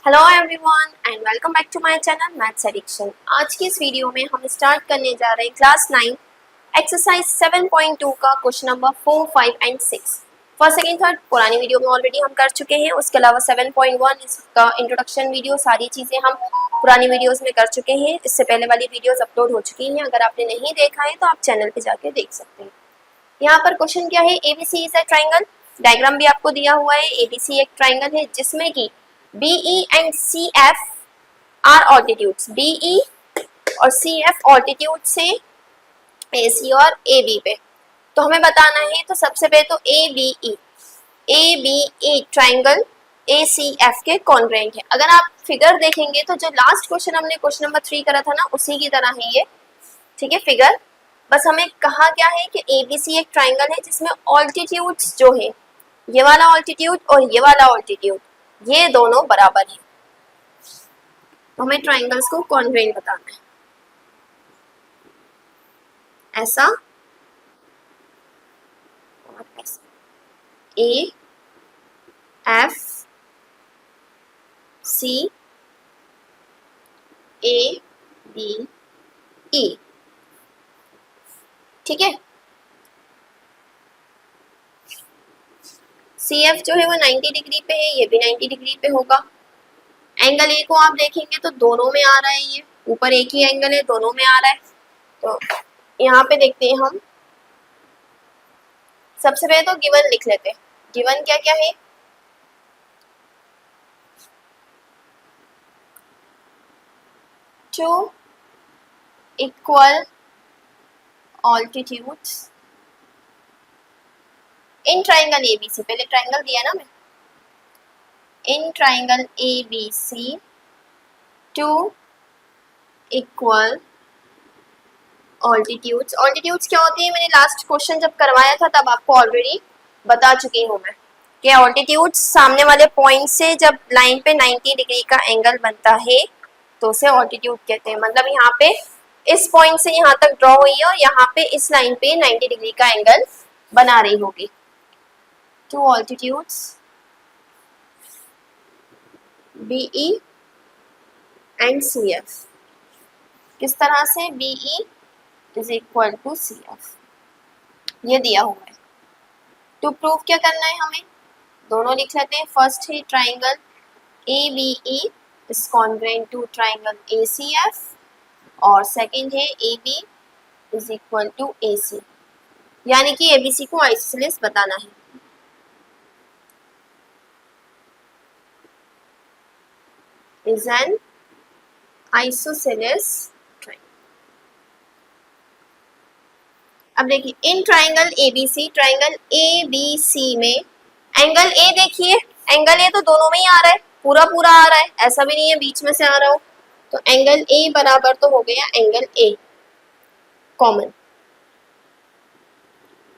Hello everyone and welcome back to my channel maths addiction. आज की इस video में हम स्टार्ट करने जा रहे हैं क्लास 9 एक्सरसाइज 7.2 का question number 4, 5 and 6। First second third पुरानी वीडियो में ऑलरेडी हम कर चुके हैं। उसके अलावा 7.1 इसका इंट्रोडक्शन वीडियो, सारी चीज़ें हम पुरानी वीडियोस में कर चुके हैं। इससे पहले वाली वीडियोस अपलोड हो चुकी हैं। अगर आपने नहीं देखा है तो आप चैनल पर जाके देख सकते हैं। यहाँ पर क्वेश्चन क्या है, ABC is a triangle. Diagram भी आपको दिया हुआ है। एबीसी एक ट्राइंगल है जिसमें कि BE and CF are altitudes. BE और CF ऑल्टीट्यूड से AC और AB पे। तो हमें बताना है, तो सबसे पहले तो ABE ट्राइंगल ACF के कॉन्ग्रुएंट है। अगर आप फिगर देखेंगे तो जो लास्ट क्वेश्चन हमने क्वेश्चन नंबर 3 करा था ना, उसी की तरह है ये। ठीक है, फिगर बस हमें कहा क्या है कि ABC एक ट्राइंगल है जिसमें ऑल्टीट्यूड्स जो है, ये वाला ऑल्टीट्यूड और ये वाला ऑल्टीट्यूड, ये दोनों बराबर है। तो हमें ट्राइंगल्स को कॉन्ग्रुएंट बताना है। ऐसा और ऐसा, A F C A B E। ठीक है, CF जो है वो 90 डिग्री पे है, ये भी 90 डिग्री पे होगा। एंगल ए को आप देखेंगे तो दोनों में आ रहा है, ये ऊपर एक ही एंगल है, दोनों में आ रहा है। तो यहाँ पे देखते हैं हम, सबसे पहले तो गिवन लिख लेते हैं। गिवन क्या क्या है, two equal altitudes in triangle ABC. पहले ट्राइंगल दिया ना मैं, in triangle ABC two equal altitudes. Altitudes क्या होती है, मैंने लास्ट क्वेश्चन जब करवाया था तब आपको ऑलरेडी बता चुकी हूँ मैं कि ऑल्टीट्यूड्स सामने वाले पॉइंट से जब लाइन पे 90 डिग्री का एंगल बनता है तो उसे ऑल्टीट्यूड कहते हैं। मतलब यहाँ पे इस पॉइंट से यहाँ तक ड्रॉ हुई है और यहाँ पे इस लाइन पे 90 डिग्री का एंगल बना रही होगी। Two altitudes BE and CF, किस तरह से BE is equal to CF, ये दिया हुआ है। टू प्रूव क्या करना है हमें, दोनों लिख लेते हैं। फर्स्ट है triangle ABE is congruent to triangle ACF और सेकंड है AB is equal to AC, यानी कि ABC को आइसोसेलेस बताना है। Is an isosceles. अब देखिए, in triangle ABC, triangle ABC में एंगल A देखिए, एंगल A तो दोनों में ही आ रहा है, पूरा पूरा आ रहा है, ऐसा भी नहीं है बीच में से आ रहा हो। तो एंगल A बराबर तो हो गया एंगल A कॉमन।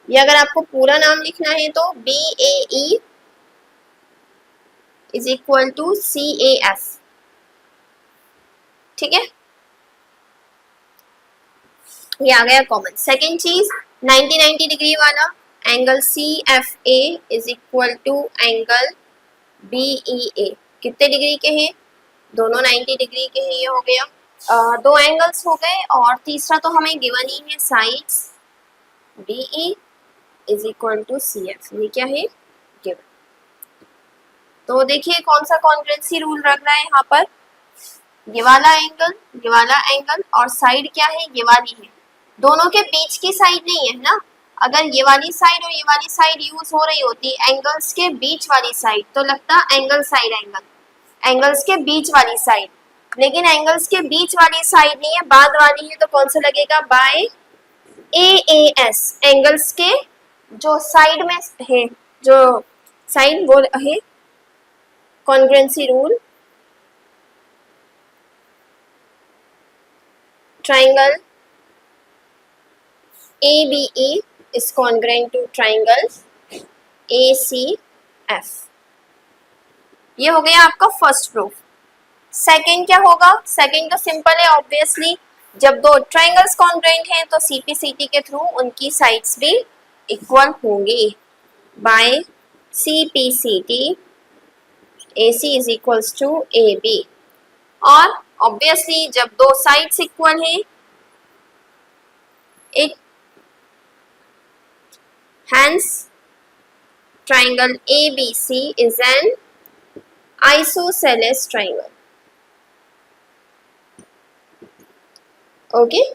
ये अगर आपको पूरा नाम लिखना है तो BAE is equal to CAF। ठीक है, ये आ गया कॉमन। सेकेंड चीज, 90 डिग्री वाला angle CFA is equal to angle BEA। कितने डिग्री के हैं, दोनों 90 डिग्री के हैं, ये हो गया। दो एंगल्स हो गए और तीसरा तो हमें गिवन ही है, sides BE is equal to CF, ये क्या है गिवन। तो देखिए कौन सा कॉन्ग्रुएंसी रूल रख रहा है यहाँ पर, ये वाला एंगल और साइड क्या है, ये वाली है, दोनों के बीच की साइड नहीं है ना। अगर ये वाली साइड और ये वाली साइड यूज हो रही होती एंगल्स के बीच वाली साइड तो लगता एंगल साइड एंगल, एंगल्स के बीच वाली साइड। लेकिन एंगल्स के बीच वाली साइड नहीं है, बाद वाली है, तो कौन सा लगेगा, बाय AAS। एंगल्स के जो साइड में है, जो साइड वो है congruency rule. Triangle ABE is congruent to triangle ACF। ये हो गया आपका फर्स्ट प्रूफ। सेकंड क्या होगा, सेकंड तो सिंपल है ऑब्वियसली, जब दो ट्राइंगल्स कॉन्ग्रुएंट हैं तो CPCT के थ्रू उनकी साइड्स भी इक्वल होंगी। By CPCT AC is equals to AB। और ऑब्वियसली जब दो साइड्स इक्वल है, it hence triangle ABC is an isosceles triangle. Okay.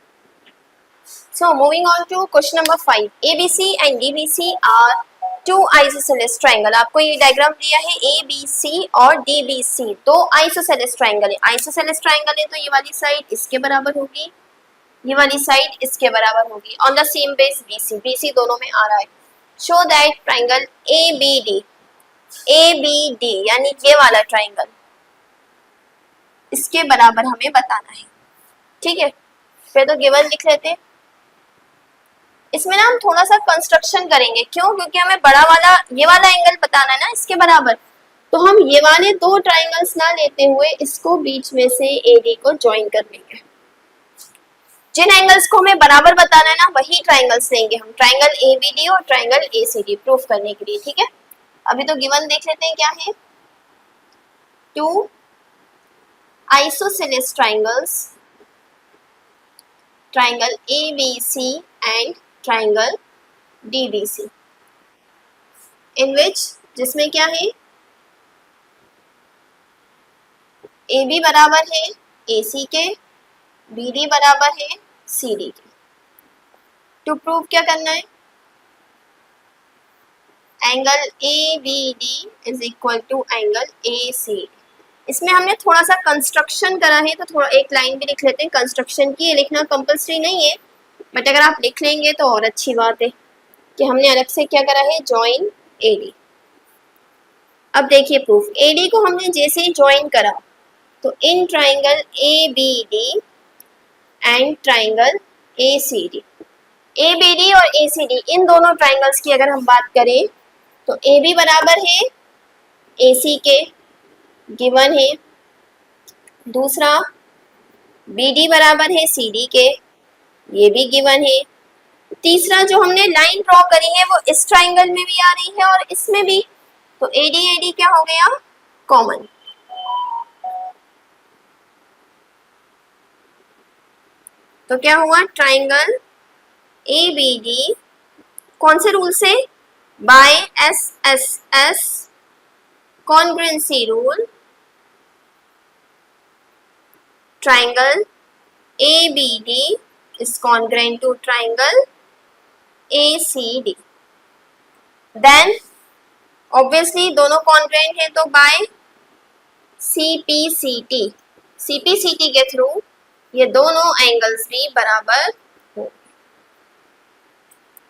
So moving on to question number 5. ABC and DBC are two isosceles triangle. आपको ये diagram दिया है ABC और DBC, दो isosceles triangle है। isosceles triangle है तो ये वाली साइड इसके बराबर होगी, ये वाली साइड इसके बराबर होगी। On the same base BC, BC दोनों में आ रहा है। शो दैट ट्राइंगल ABD यानी ये वाला ट्राइंगल इसके बराबर हमें बताना है। ठीक है, फिर तो गिवन लिख लेते हैं। इसमें ना हम थोड़ा सा कंस्ट्रक्शन करेंगे, क्यों? क्योंकि हमें बड़ा वाला ये वाला एंगल बताना है ना इसके बराबर, तो हम ये वाले दो ट्राइंगल्स ना लेते हुए इसको बीच में से AD को ज्वाइन कर लेंगे। जिन एंगल्स को हमें बराबर बताना है ना वही ट्राइंगल्स लेंगे हम, ट्राइंगल ABD और ट्राइंगल ACD प्रूफ करने के लिए। ठीक है, अभी तो गिवन देख लेते हैं क्या है। Two isosceles triangles, triangle ABC and triangle DBC, in which जिसमें क्या है AB बराबर है AC के, BD बराबर है CD के। टू प्रूव क्या करना है, angle ABD is equal to angle ACD। इसमें हमने थोड़ा सा कंस्ट्रक्शन करा है तो थोड़ा एक लाइन भी लिख लेते हैं कंस्ट्रक्शन की। ये लिखना कंपल्सरी नहीं है, बट अगर आप लिख लेंगे तो और अच्छी बात है कि हमने अलग से क्या करा है, ज्वाइन AD। अब देखिए प्रूफ, AD को हमने जैसे ही ज्वाइन करा तो in triangle ABD and triangle ACD, ABD और ACD इन दोनों ट्राइंगल्स की अगर हम बात करें तो AB बराबर है AC के, गिवन है। दूसरा BD बराबर है CD के, ये भी गिवन है। तीसरा जो हमने लाइन ड्रॉ करी है वो इस ट्राइंगल में भी आ रही है और इसमें भी, तो AD क्या हो गया, कॉमन। तो क्या हुआ, ट्राइंगल ABD कौन से रूल से, by SSS congruency rule, triangle ABD is congruent to triangle ACD. Then obviously दोनों congruent है तो by CPCT, CPCT के थ्रू ये दोनों एंगल्स भी बराबर हो।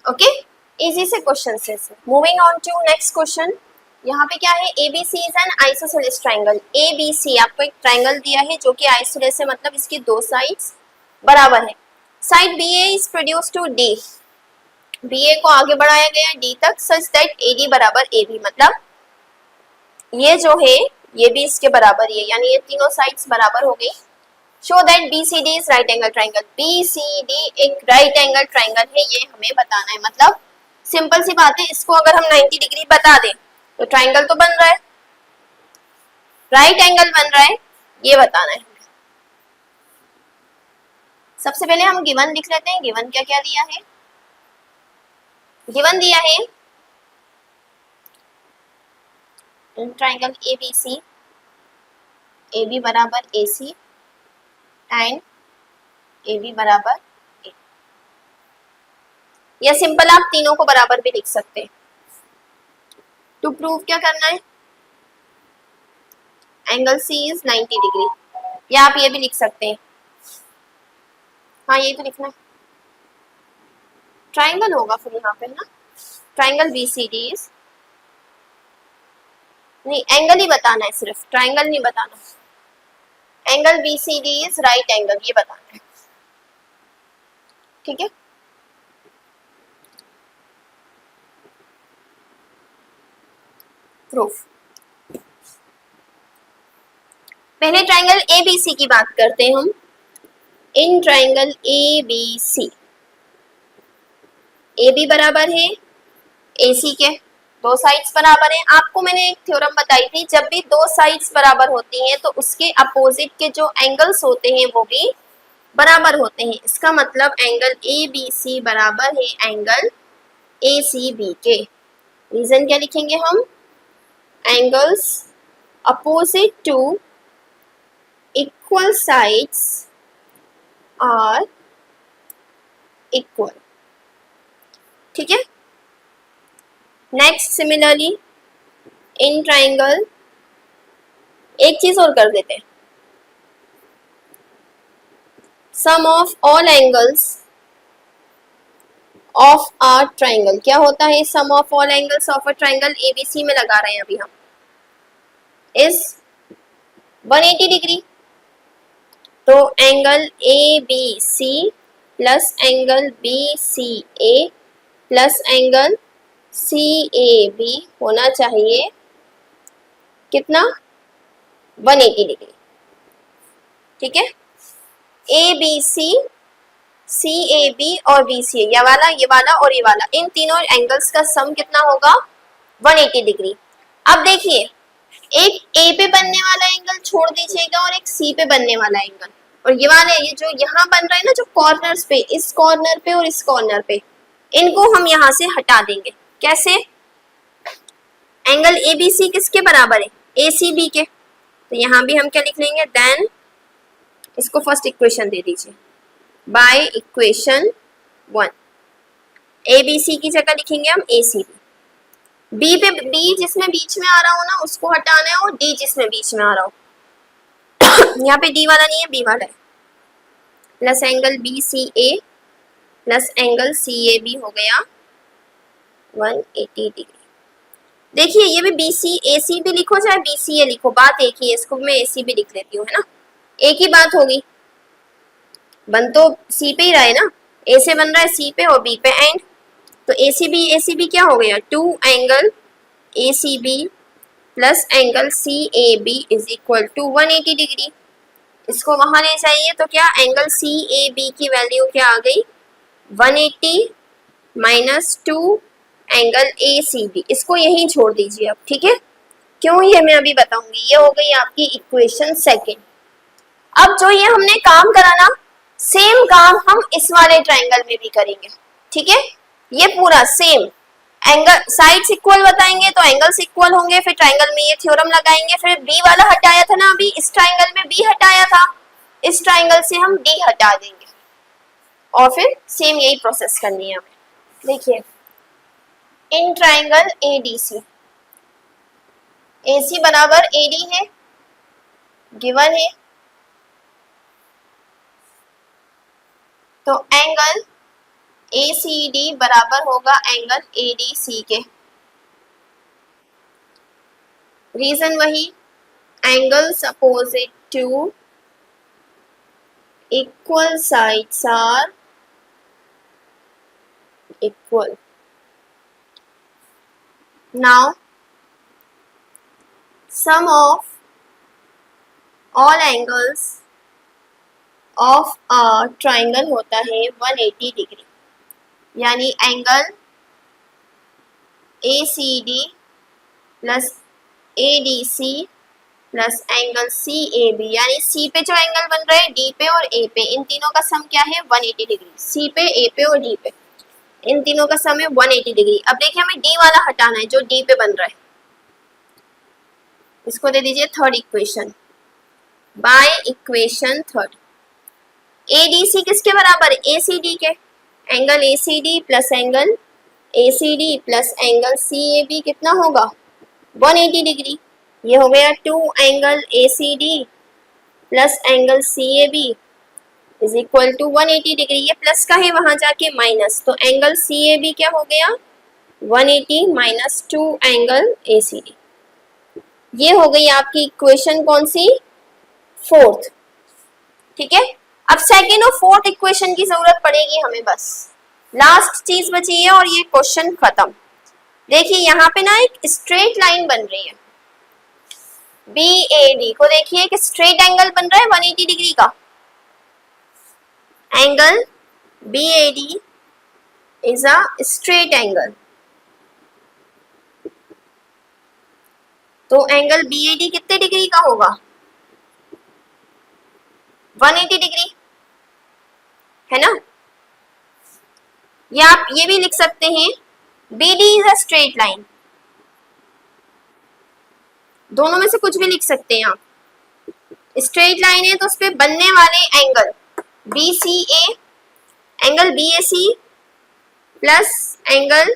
ओके, इजी से क्वेश्चन से। Moving on to next question. यहाँ पे क्या है, ABC is an isosceles triangle. ABC आपको एक ट्राइंगल दिया है जो कि आइसोसेलेस है, मतलब इसकी दो साइड्स बराबर है। Side BA is produce to D, BA को आगे बढ़ाया गया D तक सच दैट AD बराबर AB, मतलब ये जो है ये भी इसके बराबर ही है, यानी ये तीनों साइड्स बराबर हो गई। Show that BCD is right angle triangle, BCD एक राइट एंगल ट्राइंगल है, ये हमें बताना है। मतलब सिंपल सी बात है, इसको अगर हम 90 डिग्री बता दें तो ट्राइंगल तो बन रहा है, राइट एंगल बन रहा है, ये बताना है। सबसे पहले हम गिवन लिख लेते हैं। गिवन क्या क्या दिया है, गिवन दिया है ट्राइंगल ABC, AB बराबर AC एंड AB बराबर A, या सिंपल आप तीनों को बराबर भी लिख सकते हैं। टू प्रूव क्या करना है, एंगल C इज 90 डिग्री, या आप ये भी लिख सकते हैं, हाँ ये तो लिखना है, ट्राइंगल होगा फिर यहाँ पे ना, ट्राइंगल BCD इज, नहीं एंगल ही बताना है, सिर्फ ट्राइंगल नहीं बताना, angle BCD is right angle, ये बताना है। ठीक है, प्रूफ। पहले ट्राइंगल ABC की बात करते हैं हम। इन ट्राइंगल ABC AB बराबर है AC के, दो साइड्स बराबर हैं। आपको मैंने एक थ्योरम बताई थी, जब भी दो साइड्स बराबर होती हैं तो उसके अपोजिट के जो एंगल्स होते हैं वो भी बराबर होते हैं। इसका मतलब एंगल ए बी सी बराबर है एंगल ए सी बी के। रीजन क्या लिखेंगे हम? Angles opposite to equal sides are equal. ठीक है। नेक्स्ट सिमिलरली इन ट्राइंगल एक चीज और कर देते हैं, sum of all angles of a triangle. क्या होता है sum of all angles of a triangle? ABC में लगा रहे हैं अभी हम, इज 180 डिग्री। तो angle A B C plus angle B C A plus angle C A B होना चाहिए कितना? 180 डिग्री। ठीक है। A B C, C A B और बी सी ए, ये वाला और ये वाला, इन तीनों एंगल्स का सम कितना होगा? 180 डिग्री। अब देखिए, एक ए पे बनने वाला एंगल छोड़ दीजिएगा और एक सी पे बनने वाला एंगल, और ये वाले ये जो यहाँ बन रहा है ना, जो कॉर्नर्स पे, इस कॉर्नर पे और इस कॉर्नर पे, इनको हम यहाँ से हटा देंगे। कैसे? एंगल ए बी सी किसके बराबर है? ए सी बी के। तो यहाँ भी हम क्या लिख लेंगे? देन इसको फर्स्ट इक्वेशन दे दीजिए by equation 1। A B C की जगह लिखेंगे हम ए सी बी। बी पे बी जिसमें बीच में आ रहा हो ना उसको हटाना है, और डी जिसमें बीच में आ रहा हो यहाँ पे डी वाला नहीं है, बी वाला है। Plus angle B C A plus angle C A B हो गया 180 डिग्री। देखिए ये भी बी सी ए सी भी लिखो चाहे बी सी ए लिखो, बात एक ही है। इसको मैं ए सी भी लिख लेती हूँ, है ना, एक ही बात होगी। बन तो सी पे ही रहा है ना, ए से बन रहा है सी पे और बी पे एंड। तो ए सी बी क्या हो गया? 2 angle A C B plus angle C A B is equal to 180 degree. इसको वहां ले जाइए तो क्या एंगल सी ए बी की वैल्यू क्या आ गई? 180 minus 2 angle A C B. इसको यहीं छोड़ दीजिए अब। ठीक है, क्यों ये मैं अभी बताऊंगी। ये हो गई आपकी इक्वेशन सेकेंड। अब जो ये हमने काम करा ना, सेम काम हम इस वाले ट्राइंगल में भी करेंगे। ठीक है, ये पूरा सेम एंगल, साइड्स इक्वल बताएंगे तो एंगल्स इक्वल होंगे, फिर ट्राइंगल में ये थ्योरम लगाएंगे, फिर बी वाला हटाया था ना अभी, इस ट्राइंगल में बी हटाया था, इस ट्राइंगल से हम डी हटा देंगे, और फिर सेम यही प्रोसेस करनी है हमें। देखिए इन ट्राइंगल ए डी सी, ए सी बराबर ए डी है, गिवन है। तो एंगल ए सी डी बराबर होगा एंगल ए डी सी के। रीजन वही, angles opposite to equal sides are equal. Now sum of all angles of a triangle होता है 180 डिग्री, यानी angle A C D plus A D C plus angle C A B, यानी C पे जो angle बन रहा है D पे और ए पे, इन तीनों का सम क्या है? 180 डिग्री। सी पे, ए पे और डी पे, इन तीनों का सम है 180 डिग्री। अब देखिए हमें डी वाला हटाना है जो डी पे बन रहा है, इसको दे दीजिए third equation by equation third. A D C किसके बराबर है? ए सी डी के। Angle A C D plus angle A C D plus angle C A B कितना होगा? 180 डिग्री। ये हो गया 2 angle A C D plus angle C A B is equal to 180 degree. ये plus का है वहां जाके माइनस, तो एंगल सी ए बी क्या हो गया? 180 minus 2 angle A C D. ये हो गई आपकी इक्वेशन कौन सी? फोर्थ। ठीक है, अब सेकेंड और फोर्थ इक्वेशन की जरूरत पड़ेगी हमें, बस लास्ट चीज बची है और ये क्वेश्चन खत्म। देखिए यहाँ पे ना एक स्ट्रेट लाइन बन रही है, बी ए डी को देखिए एक स्ट्रेट एंगल बन रहा है 180 डिग्री का। Angle B A D is a straight angle, तो एंगल BAD कितने डिग्री का होगा? 180 डिग्री, है ना? या आप ये भी लिख सकते हैं BD is a straight line, दोनों में से कुछ भी लिख सकते हैं आप। स्ट्रेट लाइन है तो उस पर बनने वाले angle BCA, angle BAC plus angle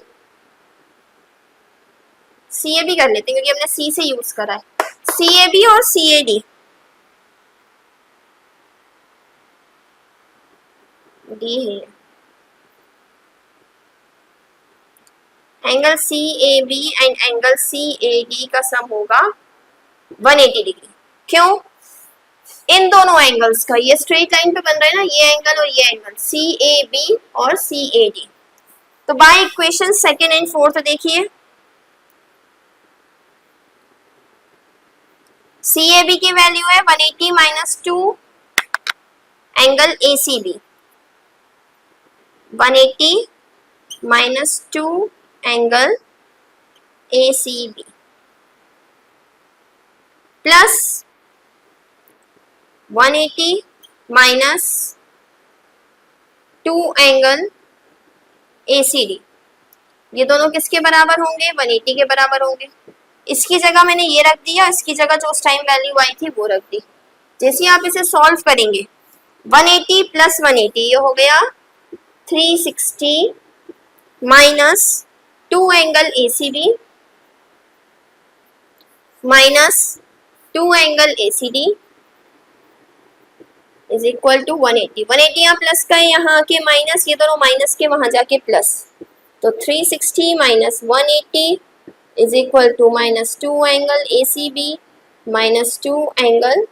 CAB कर लेते हैं क्योंकि हमने C से यूज करा है, CAB और CAD, डी है angle CAB and angle CAD का सम होगा 180 डिग्री। क्यों? इन दोनों एंगल्स का, ये स्ट्रेट लाइन पे बन रहा है ना, ये एंगल और ये एंगल CAB और CAD। तो by equation second and fourth देखिए, CAB की वैल्यू है 180 minus 2 angle ACB, 180 minus 2 angle ACB plus 180 minus 2 angle ACD, ये दोनों किसके बराबर होंगे? 180 के बराबर होंगे। इसकी जगह मैंने ये रख दिया, इसकी जगह जो उस टाइम वैल्यू आई थी वो रख दी। जैसे आप इसे सॉल्व करेंगे 180 प्लस 180 ये हो गया 360 minus 2 angle ACB minus 2 angle ACD is equal to 180। 180 यहाँ प्लस का है, यहाँ के माइनस, ये दोनों माइनस के वहां जाके प्लस, तो 360 minus 180 is equal to minus 2 angle ACB minus 2 angle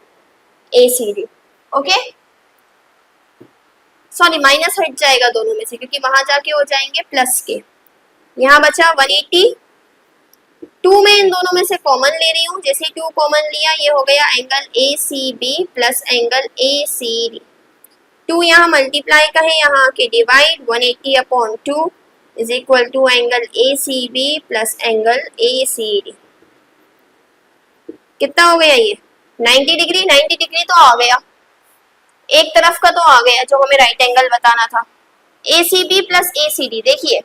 ACD। Okay, sorry minus हट जाएगा दोनों में से क्योंकि वहां जाके हो जाएंगे प्लस के। यहाँ बचा 180, 2 में इन दोनों में से कॉमन ले रही हूँ, जैसे 2 कॉमन लिया ये हो गया angle ACB plus angle ACD। 2 यहाँ मल्टीप्लाई का है, यहाँ के divide, 180 upon 2 is equal to angle ACB plus angle ACD। कितना हो गया ये? 90 डिग्री। 90 डिग्री तो आ गया, एक तरफ का तो आ गया जो हमें राइट एंगल बताना था। ACB प्लस ACD, देखिए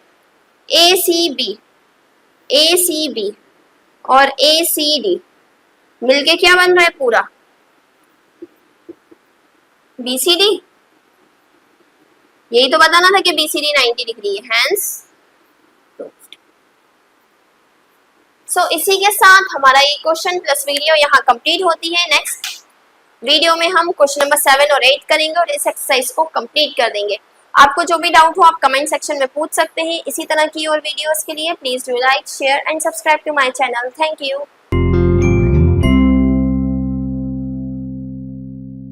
ACB और ACD मिलके क्या बन रहा है? पूरा BCD। यही तो बताना था कि BCD 90 डिग्री है, हैंस प्रूव्ड। सो इसी के साथ हमारा ये क्वेश्चन प्लस वीडियो यहाँ कंप्लीट होती है। नेक्स्ट वीडियो में हम क्वेश्चन नंबर 7 और 8 करेंगे और इस एक्सरसाइज को कंप्लीट कर देंगे। आपको जो भी डाउट हो आप कमेंट सेक्शन में पूछ सकते हैं। इसी तरह की और वीडियोस के लिए please do like, share and subscribe to my channel. Thank you.